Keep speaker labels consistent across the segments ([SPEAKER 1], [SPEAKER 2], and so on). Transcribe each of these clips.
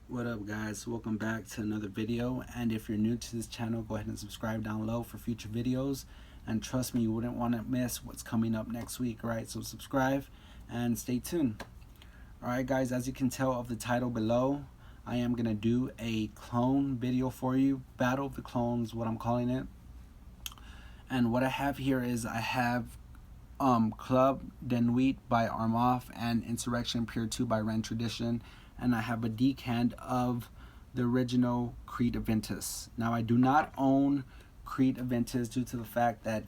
[SPEAKER 1] What up, guys? Welcome back to another video. And if you're new to this channel, go ahead and subscribe down below for future videos. And trust me, you wouldn't want to miss what's coming up next week, right? So subscribe and stay tuned. Alright, guys, as you can tell of the title below, I am going to do a clone video for you. Battle of the Clones, what I'm calling it. And what I have here is I have Club de Nuit by Armoff and Insurrection Pure 2 by Ren Tradition, and I have a decant of the original Creed Aventus. Now, I do not own Creed Aventus due to the fact that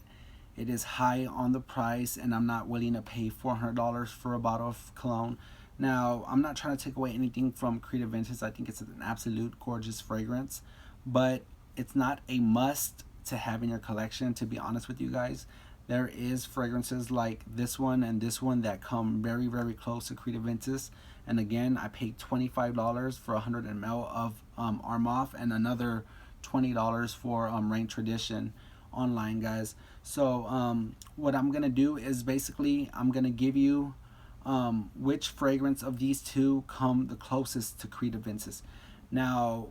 [SPEAKER 1] it is high on the price and I'm not willing to pay $400 for a bottle of cologne. Now, I'm not trying to take away anything from Creed Aventus. I think it's an absolute gorgeous fragrance, but it's not a must to have in your collection, to be honest with you guys. There is fragrances like this one and this one that come very, very close to Creed Aventus. And again, I paid $25 for 100 ml of Armoff and another $20 for Rain Tradition online, guys. So what I'm going to do is basically I'm going to give you which fragrance of these two come the closest to Creed Aventus. Now,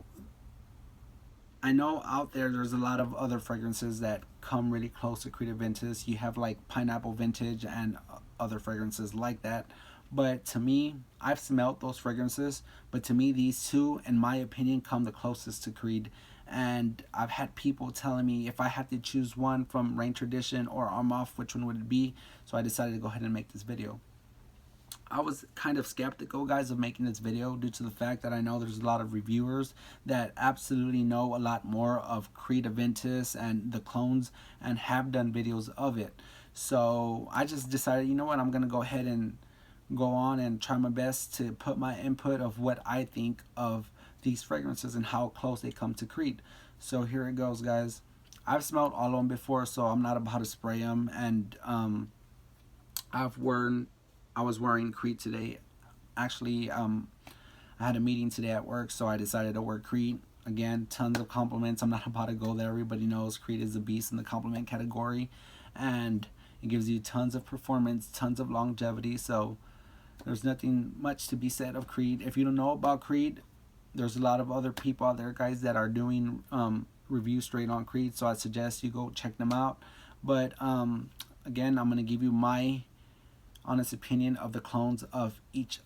[SPEAKER 1] I know out there's a lot of other fragrances that come really close to Creed Aventus. You have like Pineapple Vintage and other fragrances like that. But to me, I've smelled those fragrances, but to me, these two, in my opinion, come the closest to Creed. And I've had people telling me if I had to choose one from Rain Tradition or Armoff, which one would it be? So I decided to go ahead and make this video. I was kind of skeptical, guys, of making this video due to the fact that I know there's a lot of reviewers that absolutely know a lot more of Creed Aventus and the clones and have done videos of it. So I just decided, you know what, I'm going to go ahead and go on and try my best to put my input of what I think of these fragrances and how close they come to Creed. So here it goes, guys. I've smelled all of them before, so I'm not about to spray them. And I was wearing Creed today. Actually, I had a meeting today at work, so I decided to wear Creed. Again, tons of compliments. I'm not about to go there. Everybody knows Creed is a beast in the compliment category, and it gives you tons of performance, tons of longevity. So there's nothing much to be said of Creed. If you don't know about Creed, there's a lot of other people out there, guys, that are doing reviews straight on Creed. So I suggest you go check them out. But again, I'm going to give you my honest opinion of the clones of each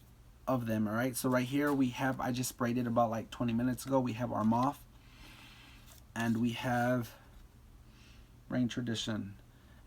[SPEAKER 1] of them. All right, so right here we have, I just sprayed it about like 20 minutes ago. We have Armoff and we have Rain Tradition,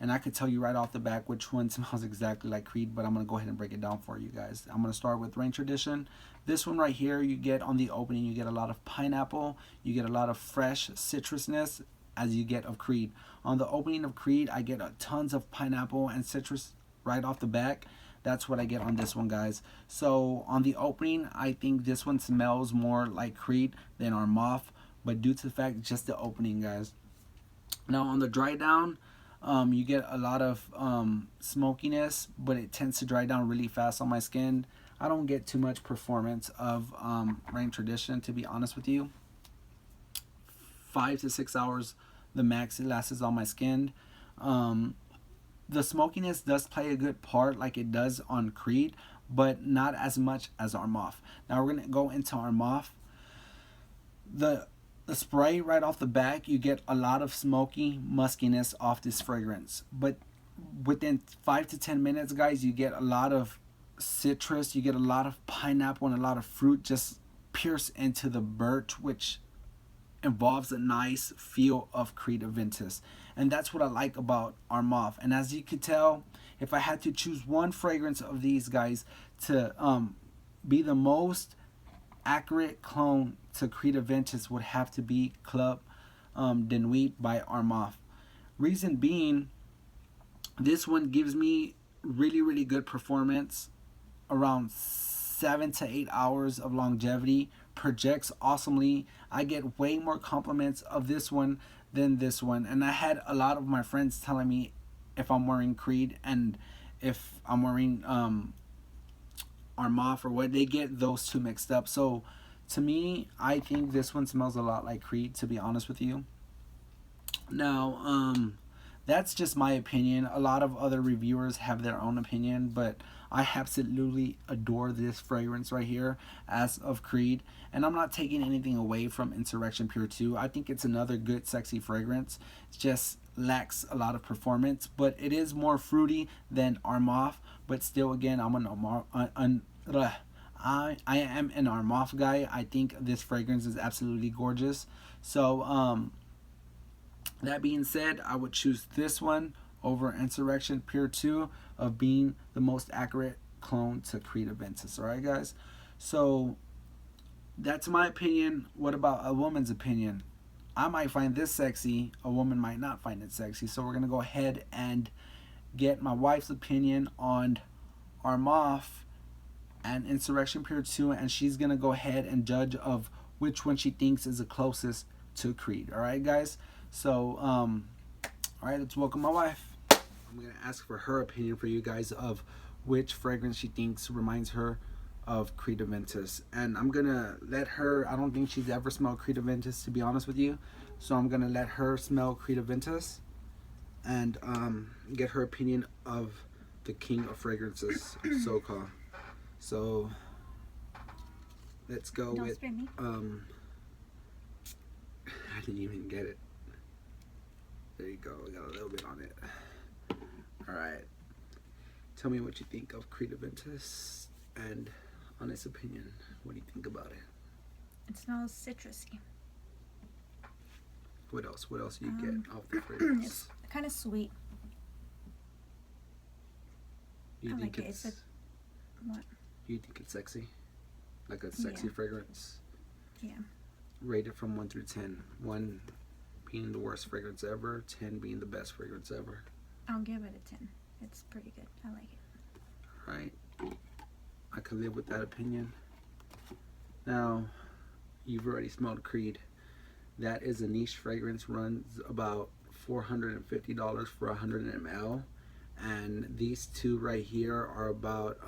[SPEAKER 1] and I could tell you right off the back which one smells exactly like Creed, but I'm going to go ahead and break it down for you guys. I'm going to start with Rain Tradition. This one right here, you get on the opening, you get a lot of pineapple, you get a lot of fresh citrusness as you get of Creed. On the opening of Creed, I get tons of pineapple and citrus right off the back. That's what I get on this one, guys. So on the opening, I think this one smells more like Creed than Armoff, but due to the fact just the opening, guys. Now on the dry down, you get a lot of smokiness, but it tends to dry down really fast on my skin. I don't get too much performance of Rain Tradition, to be honest with you. 5 to 6 hours the max it lasts on my skin. The smokiness does play a good part like it does on Creed, but not as much as Armoff. Now we're going to go into Armoff. The spray right off the back, you get a lot of smoky muskiness off this fragrance. But within 5 to 10 minutes, guys, you get a lot of citrus, you get a lot of pineapple and a lot of fruit just pierce into the birch, which involves a nice feel of Creed Aventus. And that's what I like about Armoff. And as you could tell, if I had to choose one fragrance of these guys to be the most accurate clone to Creed Aventus, would have to be Club de Nuit by Armoff. Reason being, this one gives me really, really good performance, around 7 to 8 hours of longevity, projects awesomely. I get way more compliments of this one than this one, and I had a lot of my friends telling me if I'm wearing Creed and if I'm wearing Armoff or what, they get those two mixed up. So to me, I think this one smells a lot like Creed, to be honest with you. Now that's just my opinion. A lot of other reviewers have their own opinion, but I absolutely adore this fragrance right here as of Creed. And I'm not taking anything away from Insurrection Pure 2. I think it's another good, sexy fragrance. It just lacks a lot of performance, but it is more fruity than Armaf. But still, again, I am an Armaf guy. I think this fragrance is absolutely gorgeous. So, that being said, I would choose this one over Insurrection Pure 2 of being the most accurate clone to Creed Aventus. Alright, guys? So, that's my opinion. What about a woman's opinion? I might find this sexy. A woman might not find it sexy. So, we're going to go ahead and get my wife's opinion on Armaf and Insurrection Pure 2. And she's going to go ahead and judge of which one she thinks is the closest to Creed. Alright, guys? So, alright, let's welcome my wife. I'm going to ask for her opinion for you guys of which fragrance she thinks reminds her of Creed Aventus. And I'm going to let her, I don't think she's ever smelled Creed Aventus, to be honest with you. So I'm going to let her smell Creed Aventus and get her opinion of the king of fragrances, so-called. So, let's go with, I didn't even get it. There you go, we got a little bit on it. Alright. Tell me what you think of Creed Aventus and honest opinion. What do you think about it?
[SPEAKER 2] It smells citrusy.
[SPEAKER 1] What else? What else do you get off the fragrance?
[SPEAKER 2] It's kind of sweet.
[SPEAKER 1] You
[SPEAKER 2] I
[SPEAKER 1] think
[SPEAKER 2] like it.
[SPEAKER 1] it's
[SPEAKER 2] What?
[SPEAKER 1] You think it's sexy? Like a sexy fragrance?
[SPEAKER 2] Yeah.
[SPEAKER 1] Rate it from 1 through 10. 1 being the worst fragrance ever, 10 being the best fragrance ever.
[SPEAKER 2] I'll give it a 10. It's pretty good. I like it.
[SPEAKER 1] Right. I could live with that opinion. Now, you've already smelled Creed. That is a niche fragrance, runs about $450 for 100 ml. And these two right here are about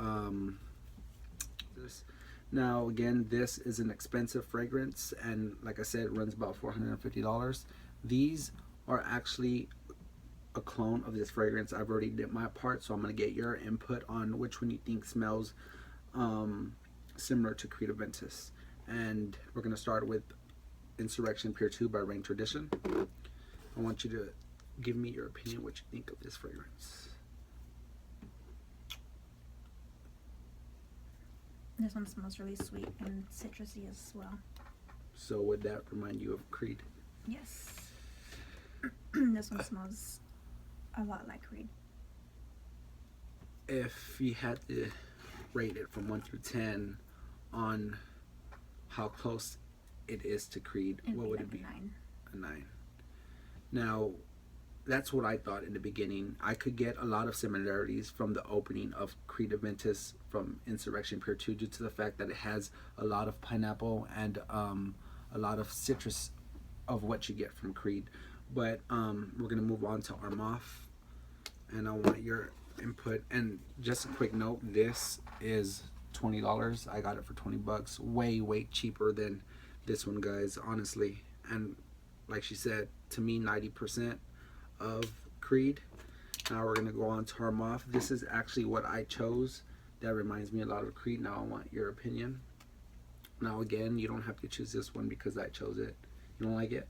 [SPEAKER 1] this. Now again, this is an expensive fragrance, and like I said, it runs about $450. These are actually a clone of this fragrance. I've already did my part, so I'm going to get your input on which one you think smells similar to Creed Aventus. And we're going to start with Insurrection Pure 2 by Rain Tradition. I want you to give me your opinion, what you think of this fragrance.
[SPEAKER 2] This one smells really sweet and citrusy as well.
[SPEAKER 1] So would that remind you of Creed?
[SPEAKER 2] Yes. This one smells a lot like Creed.
[SPEAKER 1] If you had to rate it from 1 through 10 on how close it is to Creed, what would it be?
[SPEAKER 2] 9.
[SPEAKER 1] A 9. Now, that's what I thought in the beginning. I could get a lot of similarities from the opening of Creed Aventus from Insurrection Pure 2 due to the fact that it has a lot of pineapple and a lot of citrus of what you get from Creed. But we're going to move on to Armaf, and I want your input. And just a quick note, this is $20. I got it for $20. Way cheaper than this one, guys, honestly. And like she said, to me, 90% of Creed. Now we're going to go on to Armaf. This is actually what I chose. That reminds me a lot of Creed. Now I want your opinion. Now again, you don't have to choose this one because I chose it. You don't like it?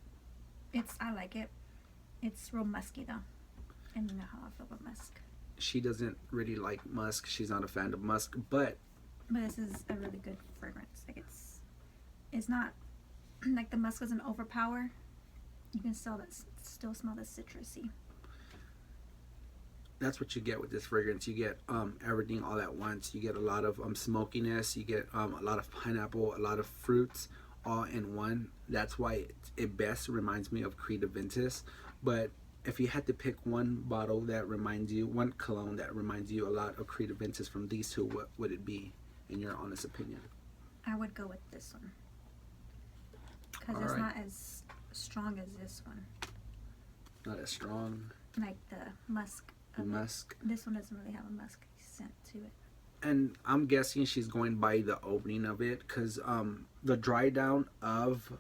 [SPEAKER 2] I like it. It's real musky though. And you know how I feel about musk.
[SPEAKER 1] She doesn't really like musk. She's not a fan of musk, but
[SPEAKER 2] this is a really good fragrance. Like it's not like the musk doesn't overpower. You can still smell the citrusy.
[SPEAKER 1] That's what you get with this fragrance. You get everything all at once. You get a lot of smokiness. You get a lot of pineapple, a lot of fruits, all in one. That's why it best reminds me of Creed Aventus. But if you had to pick one bottle that reminds you, one cologne that reminds you a lot of Creed Aventus from these two, what would it be, in your honest opinion?
[SPEAKER 2] I would go with this one because it's not as strong as this one.
[SPEAKER 1] Not as strong.
[SPEAKER 2] Like the musk.
[SPEAKER 1] Musk.
[SPEAKER 2] This one doesn't really have a musk scent to it.
[SPEAKER 1] And I'm guessing she's going by the opening of it, because the dry down of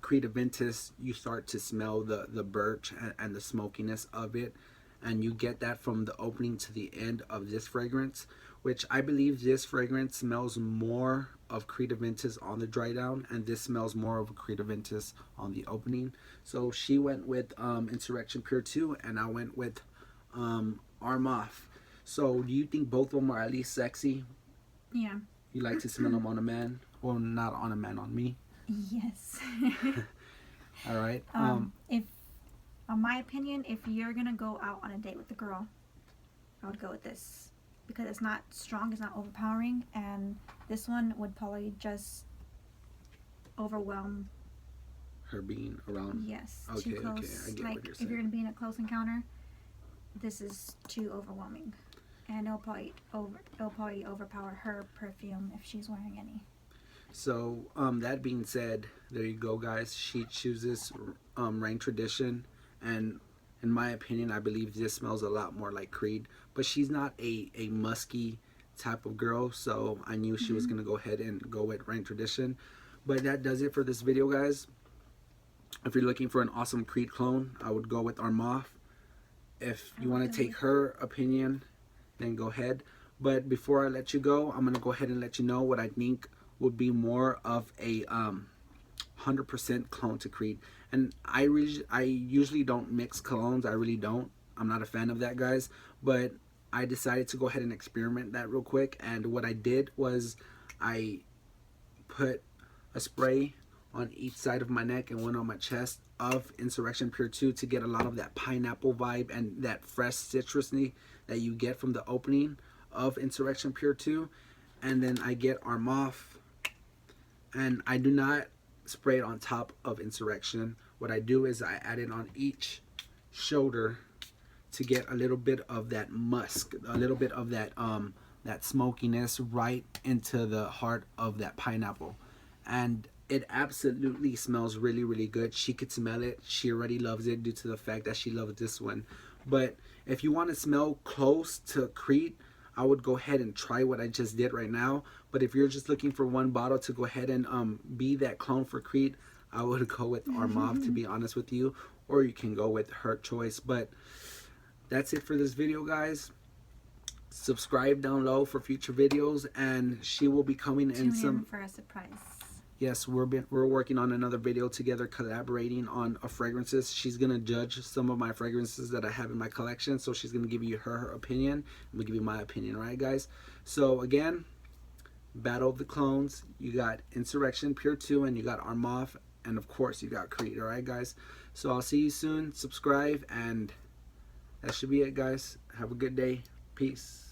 [SPEAKER 1] Creed Aventus, you start to smell the birch and the smokiness of it, and you get that from the opening to the end of this fragrance, which I believe this fragrance smells more of Creed Aventus on the dry down, and this smells more of a Creed Aventus on the opening. So she went with Insurrection Pure 2, and I went with Arm Off. So do you think both of them are at least sexy?
[SPEAKER 2] Yeah.
[SPEAKER 1] You like to smell them on a man? Well, not on a man, on me.
[SPEAKER 2] Yes.
[SPEAKER 1] All right.
[SPEAKER 2] If, on my opinion, if you're gonna go out on a date with a girl, I would go with this because it's not strong, it's not overpowering, and this one would probably just overwhelm
[SPEAKER 1] Her being around.
[SPEAKER 2] Yes,
[SPEAKER 1] Okay,
[SPEAKER 2] too close.
[SPEAKER 1] okay, I get
[SPEAKER 2] Like
[SPEAKER 1] what you're
[SPEAKER 2] if
[SPEAKER 1] saying.
[SPEAKER 2] you're gonna be in a close encounter, this is too overwhelming, and it'll probably overpower her perfume if she's wearing any.
[SPEAKER 1] So that being said, there you go, guys. She chooses Rain Tradition, and in my opinion, I believe this smells a lot more like Creed. But she's not a musky type of girl, so I knew she was gonna go ahead and go with Rain Tradition. But that does it for this video, guys. If you're looking for an awesome Creed clone, I would go with Armaf. If you want to take her opinion, then go ahead. But before I let you go, I'm gonna go ahead and let you know what I think would be more of a 100% clone to Creed. And I usually don't mix colognes. I really don't. I'm not a fan of that, guys. But I decided to go ahead and experiment that real quick. And what I did was I put a spray on each side of my neck and one on my chest of Insurrection Pure 2 to get a lot of that pineapple vibe and that fresh citrusy that you get from the opening of Insurrection Pure 2. And then I get Armaf, and I do not spray it on top of Insurrection. What I do is I add it on each shoulder to get a little bit of that musk, a little bit of that that smokiness right into the heart of that pineapple. And it absolutely smells really, really good. She could smell it. She already loves it due to the fact that she loves this one. But if you want to smell close to Creed, I would go ahead and try what I just did right now. But if you're just looking for one bottle to go ahead and be that clone for Creed, I would go with Armaf, to be honest with you. Or you can go with her choice. But that's it for this video, guys. Subscribe down low for future videos, and she will be coming in
[SPEAKER 2] Tune in for a surprise.
[SPEAKER 1] Yes, we're working on another video together, collaborating on fragrances. She's gonna judge some of my fragrances that I have in my collection, so she's gonna give you her opinion. I'm gonna give you my opinion, right, guys? So again, Battle of the Clones. You got Insurrection Pure 2, and you got Armaf, and of course you got Creed. All right, guys. So I'll see you soon. Subscribe, and that should be it, guys. Have a good day. Peace.